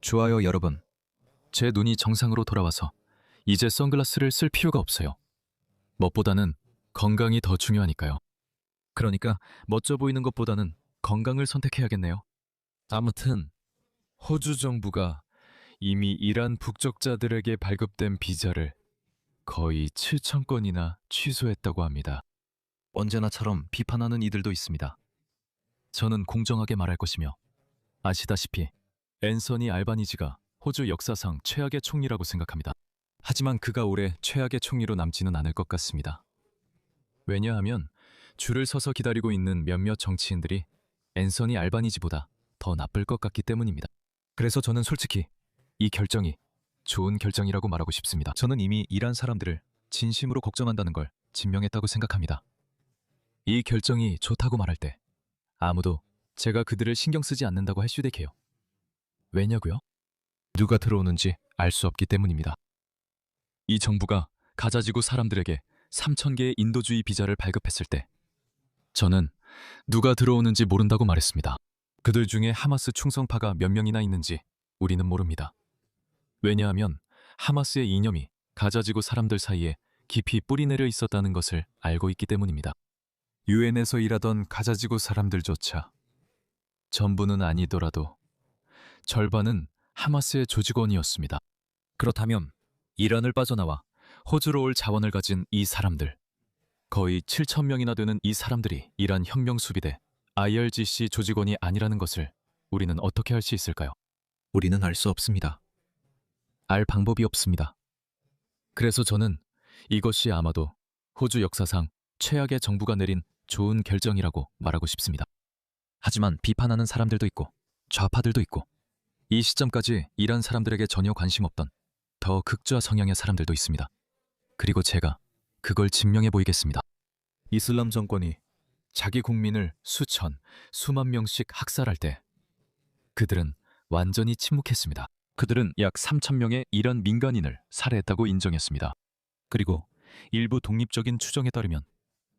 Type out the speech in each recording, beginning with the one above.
좋아요, 여러분. 제 눈이 정상으로 돌아와서 이제 선글라스를 쓸 필요가 없어요. 멋보다는 건강이 더 중요하니까요. 그러니까 멋져 보이는 것보다는 건강을 선택해야겠네요. 아무튼 호주 정부가 이미 이란 북적자들에게 발급된 비자를 거의 7천 건이나 취소했다고 합니다. 언제나처럼 비판하는 이들도 있습니다. 저는 공정하게 말할 것이며 아시다시피 앤서니 알바니지가 호주 역사상 최악의 총리라고 생각합니다. 하지만 그가 올해 최악의 총리로 남지는 않을 것 같습니다. 왜냐하면 줄을 서서 기다리고 있는 몇몇 정치인들이 앤서니 알바니지보다 더 나쁠 것 같기 때문입니다. 그래서 저는 솔직히 이 결정이 좋은 결정이라고 말하고 싶습니다. 저는 이미 이란 사람들을 진심으로 걱정한다는 걸 증명했다고 생각합니다. 이 결정이 좋다고 말할 때 아무도 제가 그들을 신경 쓰지 않는다고 할 수도 있게요. 왜냐고요? 누가 들어오는지 알 수 없기 때문입니다. 이 정부가 가자지구 사람들에게 3,000개의 인도주의 비자를 발급했을 때 저는 누가 들어오는지 모른다고 말했습니다. 그들 중에 하마스 충성파가 몇 명이나 있는지 우리는 모릅니다. 왜냐하면 하마스의 이념이 가자지구 사람들 사이에 깊이 뿌리내려 있었다는 것을 알고 있기 때문입니다. 유엔에서 일하던 가자지구 사람들조차 전부는 아니더라도 절반은 하마스의 조직원이었습니다. 그렇다면 이란을 빠져나와 호주로 올 자원을 가진 이 사람들, 거의 7천 명이나 되는 이 사람들이 이란 혁명수비대 IRGC 조직원이 아니라는 것을 우리는 어떻게 할 수 있을까요? 우리는 알 수 없습니다. 알 방법이 없습니다. 그래서 저는 이것이 아마도 호주 역사상 최악의 정부가 내린 좋은 결정이라고 말하고 싶습니다. 하지만 비판하는 사람들도 있고 좌파들도 있고 이 시점까지 이란 사람들에게 전혀 관심 없던 더 극좌 성향의 사람들도 있습니다. 그리고 제가 그걸 증명해 보이겠습니다. 이슬람 정권이 자기 국민을 수천, 수만 명씩 학살할 때 그들은 완전히 침묵했습니다. 그들은 약 3천 명의 이란 민간인을 살해했다고 인정했습니다. 그리고 일부 독립적인 추정에 따르면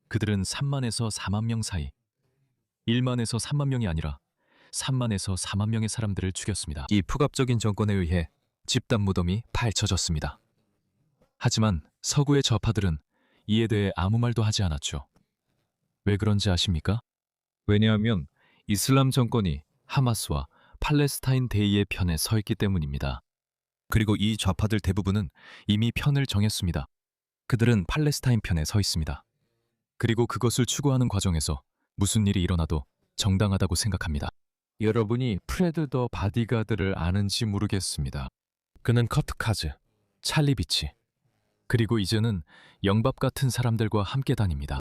그들은 3만에서 4만 명 사이 1만에서 3만 명이 아니라 3만에서 4만 명의 사람들을 죽였습니다. 이 폭압적인 정권에 의해 집단 무덤이 파헤쳐졌습니다. 하지만 서구의 좌파들은 이에 대해 아무 말도 하지 않았죠. 왜 그런지 아십니까? 왜냐하면 이슬람 정권이 하마스와 팔레스타인 대의의 편에 서 있기 때문입니다. 그리고 이 좌파들 대부분은 이미 편을 정했습니다. 그들은 팔레스타인 편에 서 있습니다. 그리고 그것을 추구하는 과정에서 무슨 일이 일어나도 정당하다고 생각합니다. 여러분이 프레드 더 바디가드를 아는지 모르겠습니다. 그는 커트 카즈, 찰리 비치, 그리고 이제는 영밥 같은 사람들과 함께 다닙니다.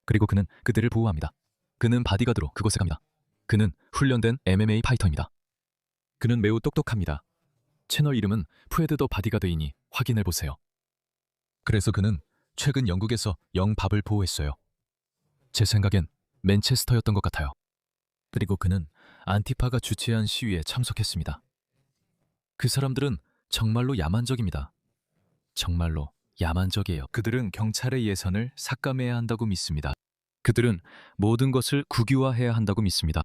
그리고 그는 그들을 보호합니다. 그는 바디가드로 그곳에 갑니다. 그는 훈련된 MMA 파이터입니다. 그는 매우 똑똑합니다. 채널 이름은 프레드 더 바디가드이니 확인해보세요. 그래서 그는 최근 영국에서 영밥을 보호했어요. 제 생각엔 맨체스터였던 것 같아요. 그리고 그는 안티파가 주최한 시위에 참석했습니다. 그 사람들은 정말로 야만적입니다. 정말로 야만적이에요. 그들은 경찰의 예산을 삭감해야 한다고 믿습니다. 그들은 모든 것을 국유화해야 한다고 믿습니다.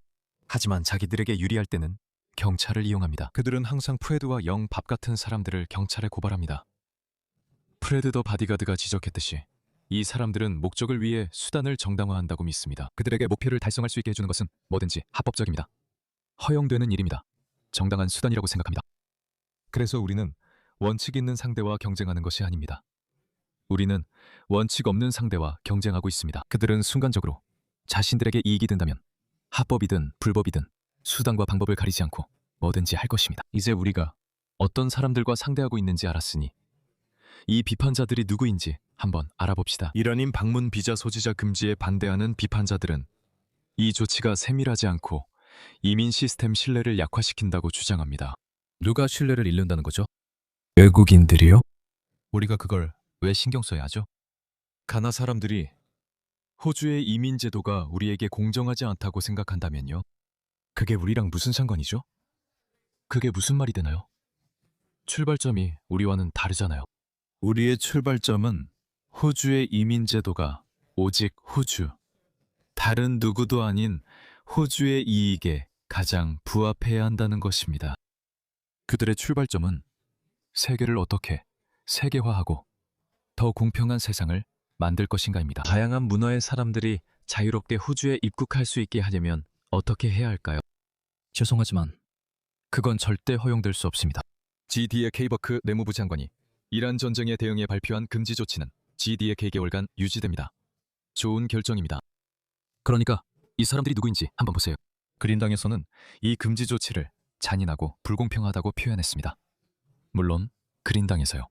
하지만 자기들에게 유리할 때는 경찰을 이용합니다. 그들은 항상 프레드와 영밥 같은 사람들을 경찰에 고발합니다. 프레드 더 바디가드가 지적했듯이 이 사람들은 목적을 위해 수단을 정당화한다고 믿습니다. 그들에게 목표를 달성할 수 있게 해주는 것은 뭐든지 합법적입니다. 허용되는 일입니다. 정당한 수단이라고 생각합니다. 그래서 우리는 원칙 있는 상대와 경쟁하는 것이 아닙니다. 우리는 원칙 없는 상대와 경쟁하고 있습니다. 그들은 순간적으로 자신들에게 이익이 된다면 합법이든 불법이든 수단과 방법을 가리지 않고 뭐든지 할 것입니다. 이제 우리가 어떤 사람들과 상대하고 있는지 알았으니 이 비판자들이 누구인지 한번 알아봅시다. 이란인 방문 비자 소지자 금지에 반대하는 비판자들은 이 조치가 세밀하지 않고 이민 시스템 신뢰를 약화시킨다고 주장합니다. 누가 신뢰를 잃는다는 거죠? 외국인들이요? 우리가 그걸 왜 신경 써야 하죠? 가나 사람들이 호주의 이민 제도가 우리에게 공정하지 않다고 생각한다면요? 그게 우리랑 무슨 상관이죠? 그게 무슨 말이 되나요? 출발점이 우리와는 다르잖아요. 우리의 출발점은 호주의 이민 제도가 오직 호주, 다른 누구도 아닌 호주의 이익에 가장 부합해야 한다는 것입니다. 그들의 출발점은 세계를 어떻게 세계화하고 더 공평한 세상을 만들 것인가입니다. 다양한 문화의 사람들이 자유롭게 호주에 입국할 수 있게 하려면 어떻게 해야 할까요? 죄송하지만 그건 절대 허용될 수 없습니다. GD의 케이버크 내무부 장관이 이란 전쟁에 대응해 발표한 금지 조치는 GD의 개개월간 유지됩니다. 좋은 결정입니다. 그러니까 이 사람들이 누구인지 한번 보세요. 그린당에서는 이 금지 조치를 잔인하고 불공평하다고 표현했습니다. 물론 그린당에서요.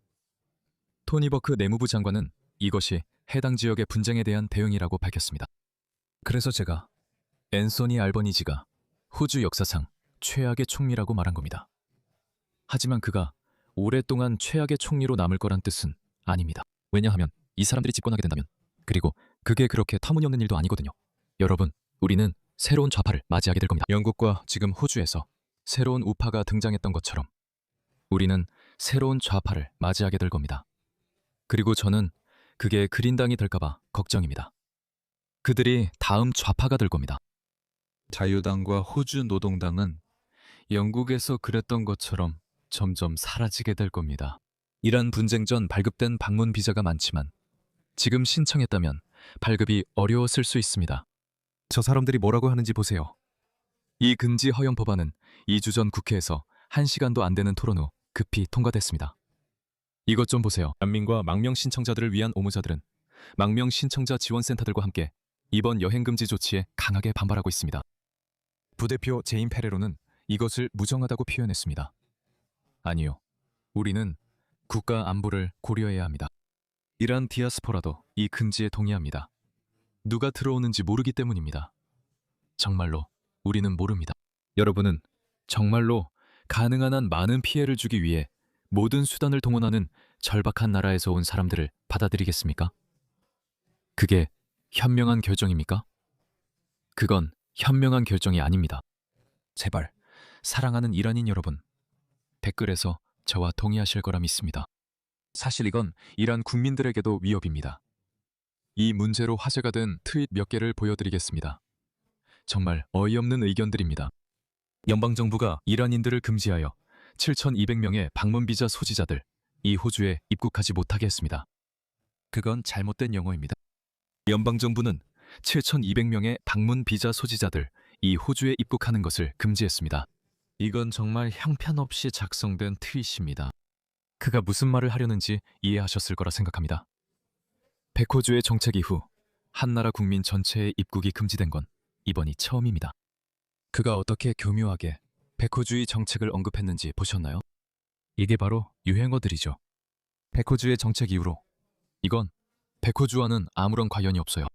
토니 버크 내무부 장관은 이것이 해당 지역의 분쟁에 대한 대응이라고 밝혔습니다. 그래서 제가 앤서니 알버니지가 호주 역사상 최악의 총리라고 말한 겁니다. 하지만 그가 오랫동안 최악의 총리로 남을 거란 뜻은 아닙니다. 왜냐하면 이 사람들이 집권하게 된다면, 그리고 그게 그렇게 터무니없는 일도 아니거든요. 여러분, 우리는 새로운 좌파를 맞이하게 될 겁니다. 영국과 지금 호주에서 새로운 우파가 등장했던 것처럼 우리는 새로운 좌파를 맞이하게 될 겁니다. 그리고 저는 그게 그린당이 될까봐 걱정입니다. 그들이 다음 좌파가 될 겁니다. 자유당과 호주 노동당은 영국에서 그랬던 것처럼 점점 사라지게 될 겁니다. 이란 분쟁 전 발급된 방문 비자가 많지만 지금 신청했다면 발급이 어려웠을 수 있습니다. 저 사람들이 뭐라고 하는지 보세요. 이 금지 허용 법안은 2주 전 국회에서 1시간도 안 되는 토론 후 급히 통과됐습니다. 이것 좀 보세요. 난민과 망명 신청자들을 위한 옹호자들은 망명 신청자 지원센터들과 함께 이번 여행 금지 조치에 강하게 반발하고 있습니다. 부대표 제인 페레로는 이것을 무정하다고 표현했습니다. 아니요. 우리는 국가 안보를 고려해야 합니다. 이란 디아스포라도 이 금지에 동의합니다. 누가 들어오는지 모르기 때문입니다. 정말로 우리는 모릅니다. 여러분은 정말로 가능한 한 많은 피해를 주기 위해 모든 수단을 동원하는 절박한 나라에서 온 사람들을 받아들이겠습니까? 그게 현명한 결정입니까? 그건 현명한 결정이 아닙니다. 제발, 사랑하는 이란인 여러분, 댓글에서 저와 동의하실 거라 믿습니다. 사실 이건 이란 국민들에게도 위협입니다. 이 문제로 화제가 된 트윗 몇 개를 보여드리겠습니다. 정말 어이없는 의견들입니다. 연방정부가 이란인들을 금지하여 7,200명의 방문비자 소지자들, 이 호주에 입국하지 못하게 했습니다. 그건 잘못된 영어입니다. 연방정부는 7,200명의 방문비자 소지자들, 이 호주에 입국하는 것을 금지했습니다. 이건 정말 형편없이 작성된 트윗입니다. 그가 무슨 말을 하려는지 이해하셨을 거라 생각합니다. 백호주의 정책 이후 한 나라 국민 전체의 입국이 금지된 건 이번이 처음입니다. 그가 어떻게 교묘하게 백호주의 정책을 언급했는지 보셨나요? 이게 바로 유행어들이죠. 백호주의 정책 이후로 이건 백호주와는 아무런 관련이 없어요.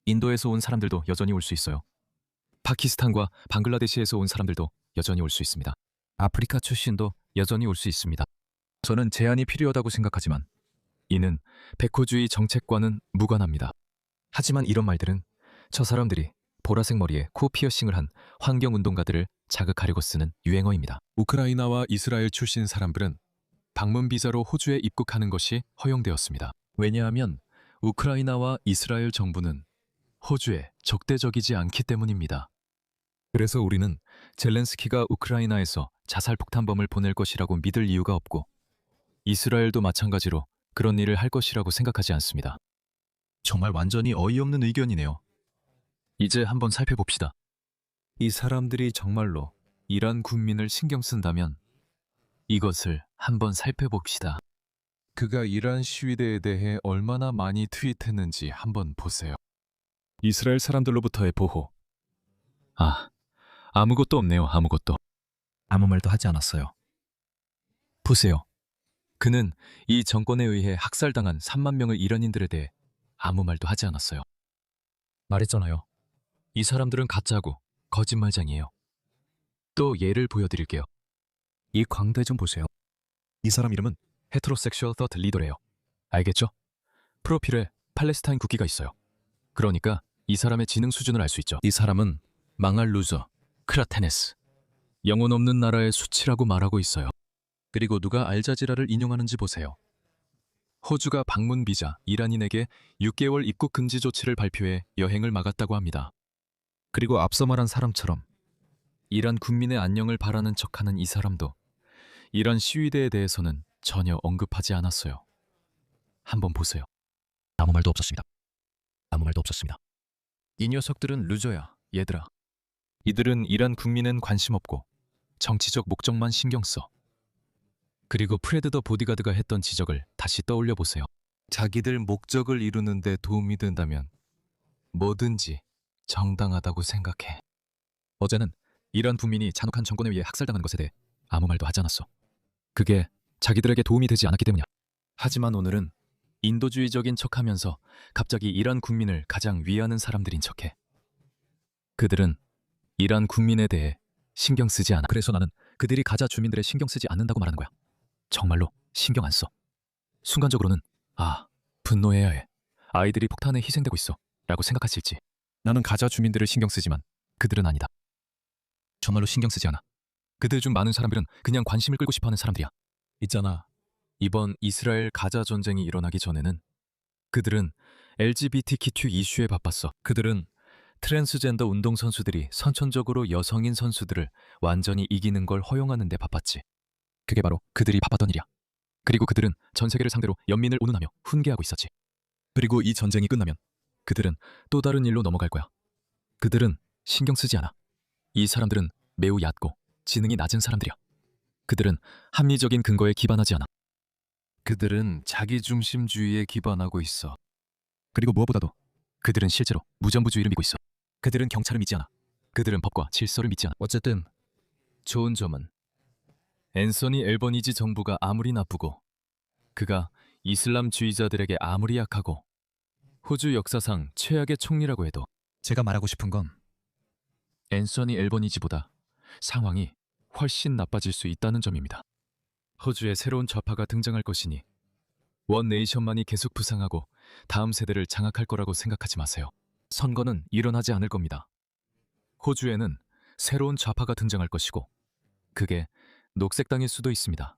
인도에서 온 사람들도 여전히 올 수 있어요. 파키스탄과 방글라데시에서 온 사람들도 여전히 올 수 있습니다. 아프리카 출신도 여전히 올 수 있습니다. 저는 제한이 필요하다고 생각하지만 이는 백호주의 정책과는 무관합니다. 하지만 이런 말들은 저 사람들이 보라색 머리에 코 피어싱을 한 환경운동가들을 자극하려고 쓰는 유행어입니다. 우크라이나와 이스라엘 출신 사람들은 방문 비자로 호주에 입국하는 것이 허용되었습니다. 왜냐하면 우크라이나와 이스라엘 정부는 호주에 적대적이지 않기 때문입니다. 그래서 우리는 젤렌스키가 우크라이나에서 자살폭탄범을 보낼 것이라고 믿을 이유가 없고 이스라엘도 마찬가지로 그런 일을 할 것이라고 생각하지 않습니다. 정말 완전히 어이없는 의견이네요. 이제 한번 살펴봅시다. 이 사람들이 정말로 이란 국민을 신경 쓴다면 이것을 한번 살펴봅시다. 그가 이란 시위대에 대해 얼마나 많이 트윗했는지 한번 보세요. 이스라엘 사람들로부터의 보호. 아무것도 없네요. 아무것도. 아무 말도 하지 않았어요. 보세요. 그는 이 정권에 의해 학살당한 3만 명의 이란인들에 대해 아무 말도 하지 않았어요. 말했잖아요. 이 사람들은 가짜고 거짓말쟁이에요. 또 예를 보여드릴게요. 이 광대 좀 보세요. 이 사람 이름은 헤테로섹슈얼 더트 리더래요. 알겠죠? 프로필에 팔레스타인 국기가 있어요. 그러니까 이 사람의 지능 수준을 알 수 있죠. 이 사람은 망할 루저, 크라테네스, 영혼 없는 나라의 수치라고 말하고 있어요. 그리고 누가 알자지라를 인용하는지 보세요. 호주가 방문 비자 이란인에게 6개월 입국 금지 조치를 발표해 여행을 막았다고 합니다. 그리고 앞서 말한 사람처럼 이란 국민의 안녕을 바라는 척하는 이 사람도 이런 시위대에 대해서는 전혀 언급하지 않았어요. 한번 보세요. 아무 말도 없었습니다. 아무 말도 없었습니다. 이 녀석들은 루저야, 얘들아. 이들은 이란 국민엔 관심 없고 정치적 목적만 신경 써. 그리고 프레드 더 보디가드가 했던 지적을 다시 떠올려 보세요. 자기들 목적을 이루는 데 도움이 된다면 뭐든지 정당하다고 생각해. 어제는 이란 국민이 잔혹한 정권에 의해 학살당하는 것에 대해 아무 말도 하지 않았어. 그게 자기들에게 도움이 되지 않았기 때문이야. 하지만 오늘은 인도주의적인 척하면서 갑자기 이란 국민을 가장 위하는 사람들인 척해. 그들은 이란 국민에 대해 신경 쓰지 않아. 그래서 나는 그들이 가자 주민들의 신경 쓰지 않는다고 말하는 거야. 정말로 신경 안 써. 순간적으로는 분노해야 해. 아이들이 폭탄에 희생되고 있어 라고 생각할 수 있지. 나는 가자 주민들을 신경 쓰지만 그들은 아니다. 정말로 신경 쓰지 않아. 그들 중 많은 사람들은 그냥 관심을 끌고 싶어하는 사람들이야. 있잖아. 이번 이스라엘 가자 전쟁이 일어나기 전에는 그들은 LGBTQ 이슈에 바빴어. 그들은 트랜스젠더 운동선수들이 선천적으로 여성인 선수들을 완전히 이기는 걸 허용하는 데 바빴지. 그게 바로 그들이 바빴던 일이야. 그리고 그들은 전 세계를 상대로 연민을 운운하며 훈계하고 있었지. 그리고 이 전쟁이 끝나면 그들은 또 다른 일로 넘어갈 거야. 그들은 신경 쓰지 않아. 이 사람들은 매우 얕고 지능이 낮은 사람들이야. 그들은 합리적인 근거에 기반하지 않아. 그들은 자기중심주의에 기반하고 있어. 그리고 무엇보다도 그들은 실제로 무전부주의를 믿고 있어. 그들은 경찰을 믿지 않아. 그들은 법과 질서를 믿지 않아. 어쨌든 좋은 점은 앤서니 앨버니지 정부가 아무리 나쁘고 그가 이슬람주의자들에게 아무리 약하고 호주 역사상 최악의 총리라고 해도 제가 말하고 싶은 건 앤서니 앨버니지보다 상황이 훨씬 나빠질 수 있다는 점입니다. 호주에 새로운 좌파가 등장할 것이니 원 네이션만이 계속 부상하고 다음 세대를 장악할 거라고 생각하지 마세요. 선거는 일어나지 않을 겁니다. 호주에는 새로운 좌파가 등장할 것이고 그게 녹색당일 수도 있습니다.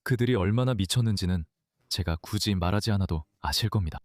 그들이 얼마나 미쳤는지는 제가 굳이 말하지 않아도 아실 겁니다.